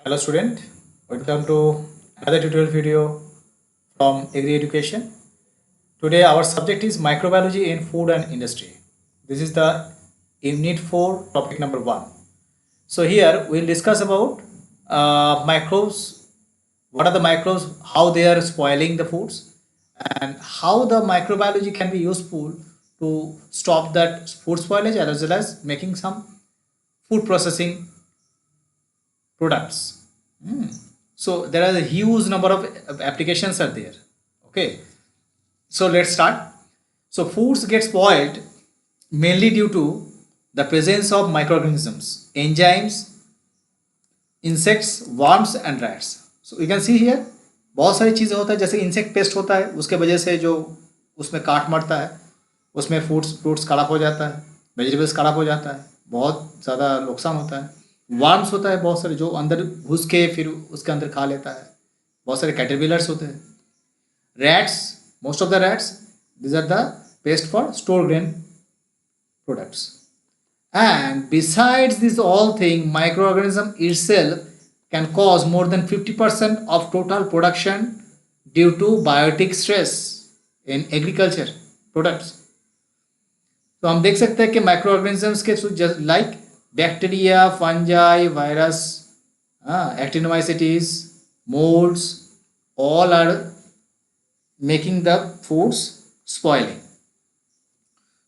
Hello student, welcome to another tutorial video from Agri Education. Today our subject is microbiology in food and industry. This is the unit 4 topic number 1. So here we'll discuss about microbes, what are the microbes, how they are spoiling the foods and how the microbiology can be useful to stop that food spoilage as well as making some food processing products. So there are a huge number of applications are there. Okay, so let's start. So foods get spoiled mainly due to the presence of microorganisms, enzymes, insects, worms and rats. So you can see here बहुत सारी चीज़ें होता है, जैसे insect pest होता है, उसके वजह से जो उसमें काट मरता है, उसमें फ्रूट्स खराब हो जाता है, वेजिटेबल्स खराब हो जाता है, बहुत ज़्यादा नुकसान होता है. वर्म्स होता है बहुत सारे जो अंदर घुस के फिर उसके अंदर खा लेता है. बहुत सारे कैटरपिलर्स होते हैं. Rats, most of the rats, these are the paste for store grain products. And besides this all thing, microorganism itself can cause more than 50% of total production due to biotic stress in agriculture products. तो हम देख सकते हैं कि micro organisms के like bacteria, fungi, virus, actinomycetes, moulds, all are making the foods spoiling.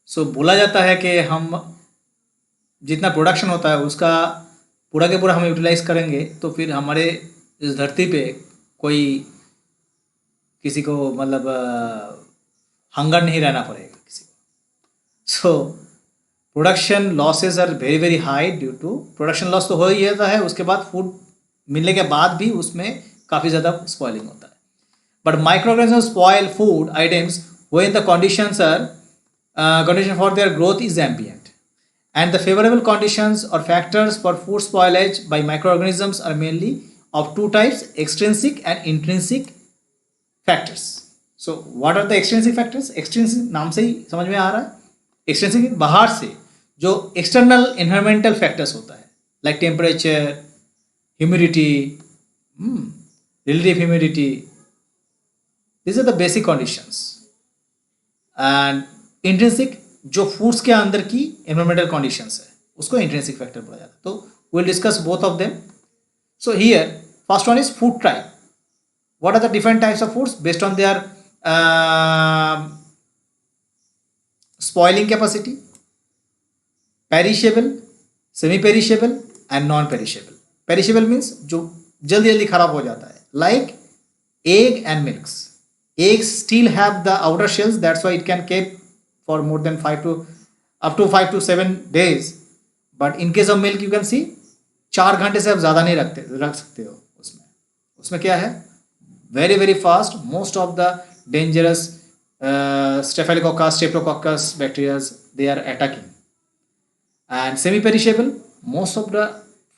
So बोला जाता है कि हम जितना प्रोडक्शन होता है उसका पूरा के पूरा हम यूटिलाइज करेंगे तो फिर हमारे इस धरती पे कोई किसी को मतलब हंगर नहीं रहना पड़ेगा किसी को. So production losses are very very high due to production loss तो हो ही जाता है, उसके बाद फूड मिलने के बाद भी उसमें काफ़ी ज़्यादा स्पॉइलिंग होता है. But microorganism spoil food items when the conditions are condition for their growth is ambient, and the favorable conditions or factors for food spoilage by microorganisms are mainly of two types: extrinsic and intrinsic factors. So what are the extrinsic factors? Extrinsic नाम से ही समझ में आ रहा है. Extrinsic बाहर से जो external environmental factors होता है, like temperature, humidity, relative humidity, this are the basic conditions. And intrinsic जो फूड्स के अंदर की एनवायरमेंटल कंडीशंस है उसको इंट्रिंसिक फैक्टर बोला जाता है. तो will discuss both of them. So here first one is food type. What are the different types of foods based on their spoiling capacity: perishable, semi perishable and non perishable. Perishable means जो जल्दी जल्दी खराब हो जाता है, like egg and milks. Eggs still have the outer shells, that's why it can keep for more than 5 to 7 days. But in case of milk you can see 4 घंटे से आप ज़्यादा नहीं रख सकते हो. उसमें क्या है, very very fast most of the dangerous Staphylococcus, Streptococcus bacteria they are attacking. And semi-perishable, most of the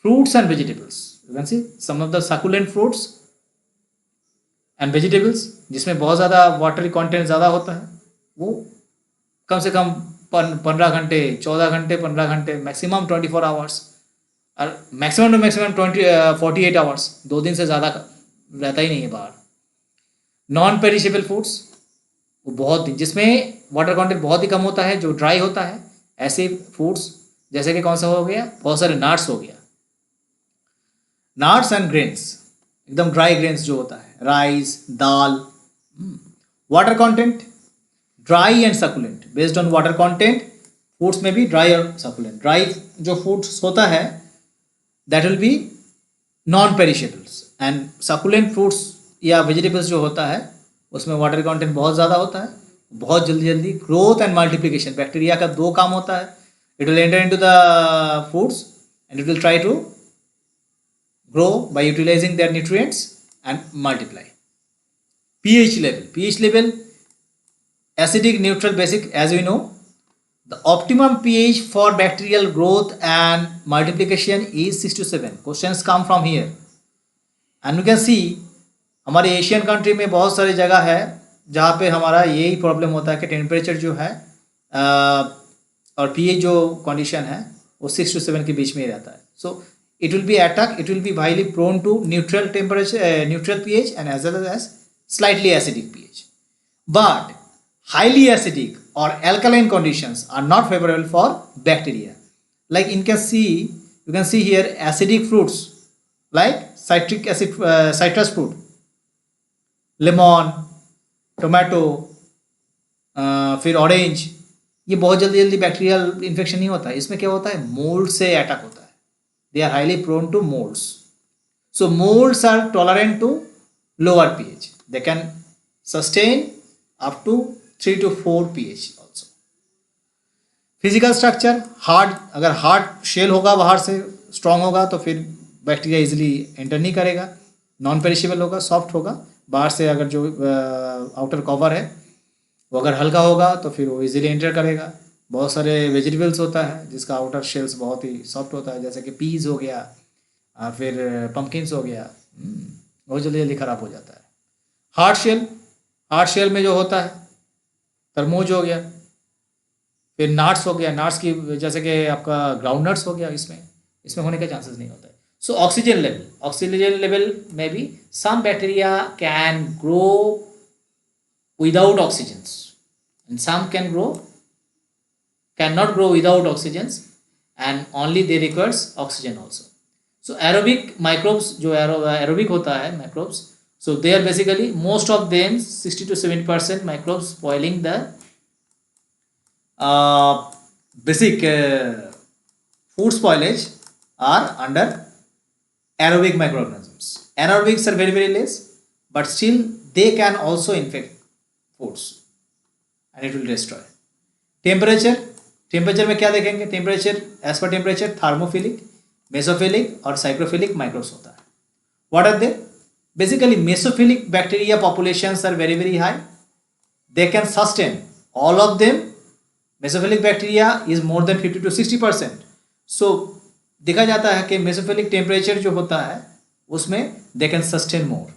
fruits and vegetables. You can see some of the succulent fruits and vegetables जिसमें बहुत ज़्यादा watery content ज़्यादा होता है, वो कम से कम 15 घंटे, 14 घंटे, 15 घंटे, मैक्सिमम 24 आवर्स और मैक्सिमम टू मैक्सिमम 48 आवर्स, 2 दिन से ज़्यादा रहता ही नहीं है बाहर. नॉन पेरिशेबल फूड्स वो बहुत जिसमें वाटर कंटेंट बहुत ही कम होता है, जो ड्राई होता है, ऐसे फूड्स जैसे कि कौन सा हो गया, बहुत सारे नट्स हो गया, नट्स एंड ग्रेन्स, एकदम ड्राई ग्रेन्स जो होता है, rice, dal. Water content dry and succulent. Based on water content foods में भी ड्राई और सकुलेंट. ड्राई जो फूड्स होता है that will be non perishables, and succulent fruits या वेजिटेबल्स जो होता है उसमें वाटर कंटेंट बहुत ज़्यादा होता है, बहुत जल्दी जल्दी ग्रोथ एंड मल्टीप्लिकेशन. बैक्टीरिया का 2 काम होता है, it will enter into the foods and it will try to grow by utilising their nutrients and multiply. pH level acidic, neutral, basic, as we know. The optimum pH for bacterial growth and multiplication is 6 to 7. Questions come from here, and you can see हमारे Asian country में बहुत सारी जगह है जहाँ पे हमारा यही प्रॉब्लम होता है कि टेम्परेचर जो है और पीएच जो कंडीशन है वो 6 to 7 के बीच में ही रहता है. सो it will be attack, it will be highly prone to neutral temperature, neutral pH, and as well as slightly acidic pH. But highly acidic or alkaline conditions are not favorable for bacteria. Like you can see here acidic fruits like citric acid, citrus fruit, lemon, tomato, फिर orange, ये बहुत जल्दी जल्दी bacterial infection नहीं होता है. इसमें क्या होता है, मोल्ड से अटैक होता है. They are highly prone to moulds. So moulds are tolerant to lower pH. They can sustain up to 3 to 4 pH also. Physical structure, hard, अगर हार्ड शेल होगा बाहर से स्ट्रांग होगा तो फिर बैक्टीरिया इजिली एंटर नहीं करेगा. नॉन पेरिशेबल होगा, सॉफ्ट होगा. बाहर से अगर जो आउटर कवर है वो अगर हल्का होगा तो फिर वो इजीली एंटर करेगा. बहुत सारे वेजिटेबल्स होता है जिसका आउटर शेल्स बहुत ही सॉफ्ट होता है, जैसे कि पीज हो गया, फिर पम्पकिन्स हो गया, बहुत जल्दी जल्दी ख़राब हो जाता है. हार्ड शेल में जो होता है तरबूज हो गया, फिर नट्स हो गया, नट्स की जैसे कि आपका ग्राउंड नट्स हो गया, इसमें होने के चांसेस नहीं होता है. सो ऑक्सीजन लेवल में भी some bacteria can grow without oxygens and some cannot grow without oxygens and only they requires oxygen also. So aerobic microbes, जो aerobic होता है microbes, so they are basically most of them 60 to 70% microbes spoiling the basic food spoilage are under aerobic microorganisms. Anaerobics are very very less, but still they can also infect foods and it will destroy. Temperature में क्या देखेंगे, temperature as per temperature thermophilic, mesophilic और psychrophilic microbes होता है. What are they? Basically mesophilic bacteria populations are very very high. They can sustain all of them. Mesophilic bacteria is more than 50 to 60%. So देखा जाता है कि mesophilic temperature जो होता है उसमें they can sustain more.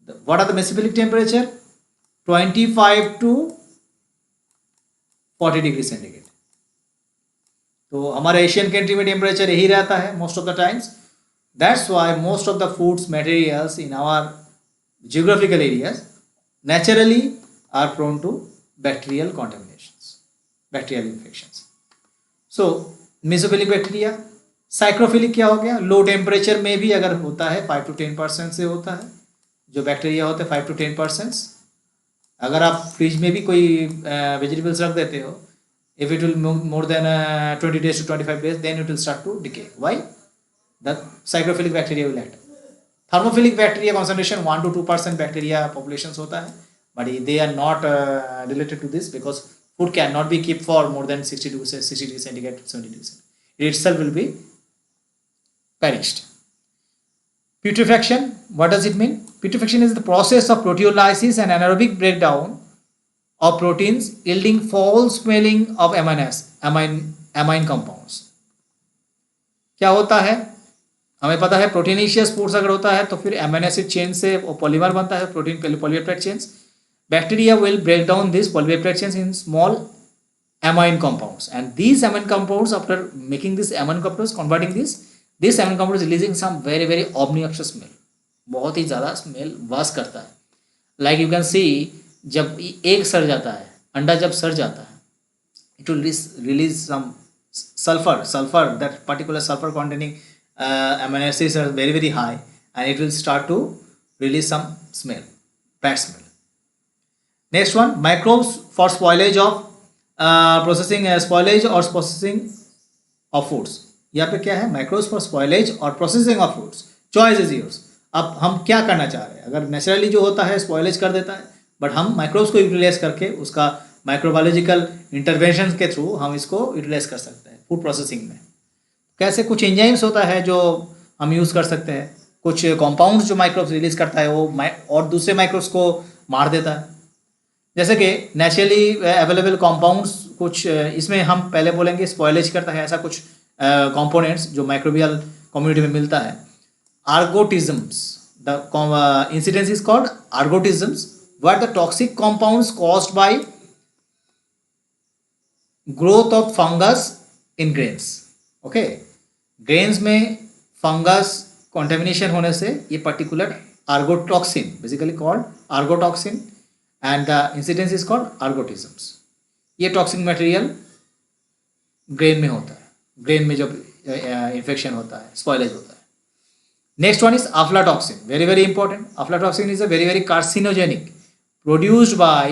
What are the mesophilic temperature? 25 to 40 degree centigrade. तो हमारे एशियन कंट्री में टेम्परेचर यही रहता है most of the times. That's why most of the foods materials in our geographical areas naturally are prone to bacterial contaminations, bacterial infections. So mesophilic bacteria. Psychrophilic क्या हो गया? Low temperature में भी अगर होता है 5 to 10% से होता है जो बैक्टीरिया होते हैं 5 to 10%. अगर आप फ्रिज में भी कोई वेजिटेबल्स रख देते हो, if it will more than 20 days to 25 days, then it will start to decay. Why? The psychrophilic bacteria will act. Thermophilic bacteria concentration 1 to 2% bacteria populations होता है, but they are not related to this because food cannot be kept for more than 60 degrees centigrade to 70 degrees. It itself will be perished. Putrefaction, what does it mean? Putrefaction is the process of proteolysis and anaerobic breakdown of proteins yielding foul smelling of amine compounds. क्या होता है? हमें पता है proteinaceous foods अगर होता है तो फिर एमिनो एसिड चेन से पॉलीमर बनता है, protein polypeptide chains. Bacteria will break down this polypeptide chains in small amine compounds, and these amine compounds, after making this amine compounds, converting this amine compound is releasing some very very obnoxious smell. बहुत ही ज़्यादा smell वास करता है. Like you can see, जब egg सड़ जाता है, अंडा जब सड़ जाता है, it will release some sulfur, that particular sulfur containing amino acids are very very high, and it will start to release some smell, bad smell. Next one, microbes for spoilage of spoilage or processing of foods. यहाँ पे क्या है? Microbes for spoilage और processing of foods. Choice is yours. अब हम क्या करना चाह रहे हैं? अगर नेचुरली जो होता है स्पॉइलेज कर देता है, बट हम माइक्रोब्स को यूटिलाइज करके उसका माइक्रोबायोलॉजिकल इंटरवेंशन के थ्रू हम इसको यूटिलाइज कर सकते हैं फूड प्रोसेसिंग में. कैसे? कुछ एंजाइम्स होता है जो हम यूज़ कर सकते हैं, कुछ कॉम्पाउंड्स जो माइक्रोब्स रिलीज करता है वो और दूसरे माइक्रोब्स को मार देता है. जैसे कि नेचुरली अवेलेबल कॉम्पाउंड्स कुछ, इसमें हम पहले बोलेंगे स्पॉइलेज करता है ऐसा कुछ कंपोनेंट्स जो माइक्रोबियल कम्युनिटी में मिलता है. Ergotisms, the incidence is called ergotisms, what the toxic compounds caused by growth of fungus in grains. Okay, grains में फंगस कॉन्टेमिनेशन होने से ये particular ergotoxin, basically called ergotoxin, and the incidence is called ergotisms. ये toxic material grain में होता है, grain में जब इन्फेक्शन होता है, स्पॉइलेज होता है। Next one is aflatoxin, very very important. Aflatoxin is a very very carcinogenic produced by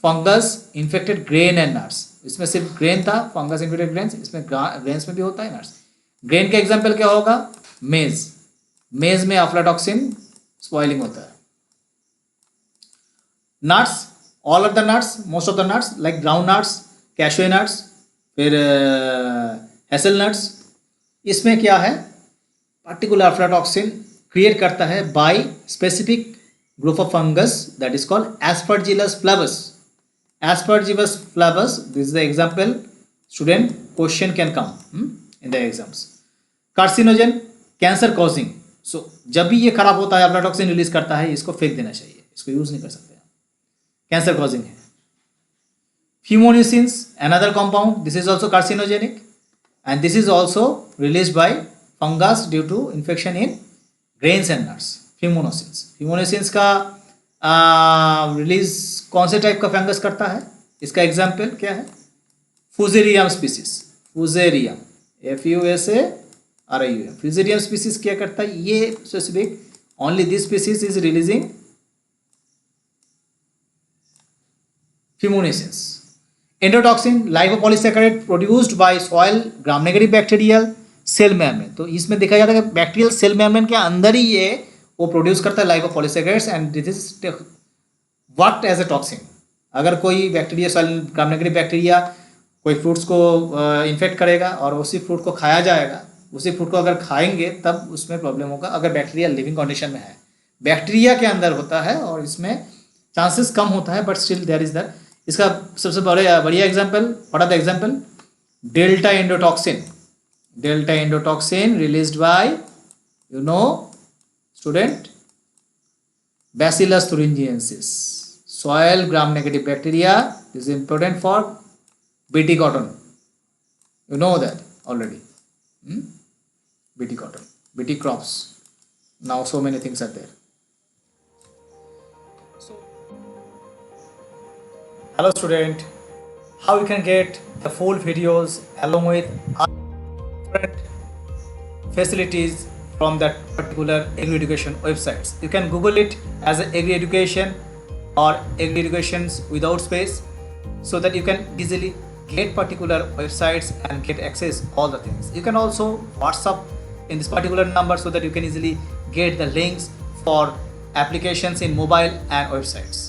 fungus infected grain and nuts. इसमें सिर्फ ग्रेन था, फंगस इन्फेक्टेड ग्रेन्स, इसमें ग्रेन्स में भी होता है, नट्स। ग्रेन का एग्जांपल क्या होगा? मेज, मेज में aflatoxin स्पॉइलिंग होता है। Nuts, all of the nuts, most of the nuts like ground nuts, cashew nuts, फिर हेसल नट्स, इसमें क्या है? पर्टिकुलर aflatoxin क्रिएट करता है by specific group of fungus that is called Aspergillus flavus. Aspergillus flavus, this is the example. Student, question can come in the exams. Carcinogen, cancer causing. So जब भी ये खराब होता है aflatoxin रिलीज करता है, इसको फेंक देना चाहिए, इसको यूज नहीं कर सकते, कैंसर कॉजिंग है। Fumonisin, another compound, this is also carcinogenic, and this is also released by fungus due to infection in grains and nuts. Fumonisin का रिलीज कौन से टाइप का फंगस करता है? इसका एग्जाम्पल क्या है? Fusarium species, fusarium, FUSARIUM, fusarium species क्या करता है? ये specific, only this species is releasing Fumonisin. Endotoxin, lipopolysaccharide produced by soil gram negative bacterial cell membrane. तो इसमें देखा जाता है कि बैक्टीरियल सेल मेम्ब्रेन के अंदर ही ये वो प्रोड्यूस करता है lipopolysaccharides, and this is work as a toxin. अगर कोई bacteria, soil gram negative bacteria कोई फ्रूट्स को इन्फेक्ट करेगा और उसी फ्रूट को खाया जाएगा, उसी फ्रूट को अगर खाएंगे तब उसमें प्रॉब्लम होगा, अगर बैक्टीरिया लिविंग कंडीशन में है, बैक्टीरिया के अंदर होता है और इसमें चांसेस कम होता है, but still there is that. इसका सबसे बढ़िया example, what are the example? Delta endotoxin, delta endotoxin released by, you know, student, Bacillus thuringiensis, soil gram negative bacteria. This is important for BT cotton, you know that already. BT cotton, BT crops, now so many things are there. So hello student, how you can get the full videos along with facilities from that particular agri education websites. You can google it as agri education or agri educations without space, so that you can easily get particular websites and get access all the things. You can also WhatsApp in this particular number so that you can easily get the links for applications in mobile and websites.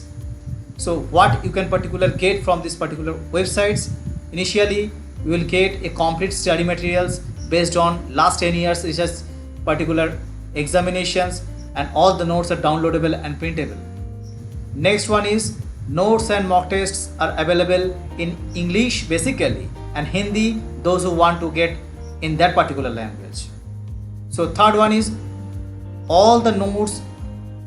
So what you can particular get from this particular websites? Initially you will get a complete study materials based on last 10 years research, particular examinations, and all the notes are downloadable and printable. Next one is notes and mock tests are available in English basically, and Hindi, those who want to get in that particular language. So third one is all the notes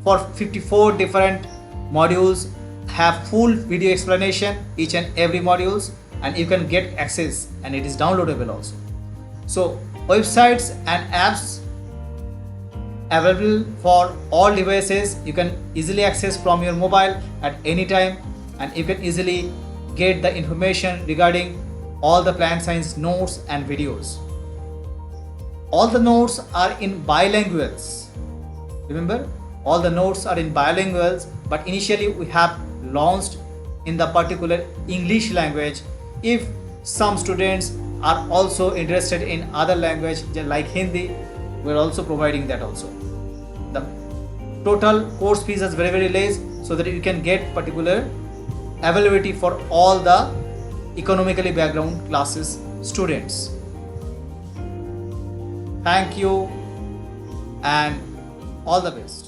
for 54 different modules have full video explanation each and every modules, and you can get access, and it is downloadable also. So websites and apps available for all devices, you can easily access from your mobile at any time, and you can easily get the information regarding all the plant science notes and videos. All the notes are in bilinguals. Remember, all the notes are in bilinguals, but initially we have launched in the particular English language. If some students are also interested in other language like Hindi, we are also providing that also. The total course fees is very very less, so that you can get particular availability for all the economically background classes students. Thank you and all the best.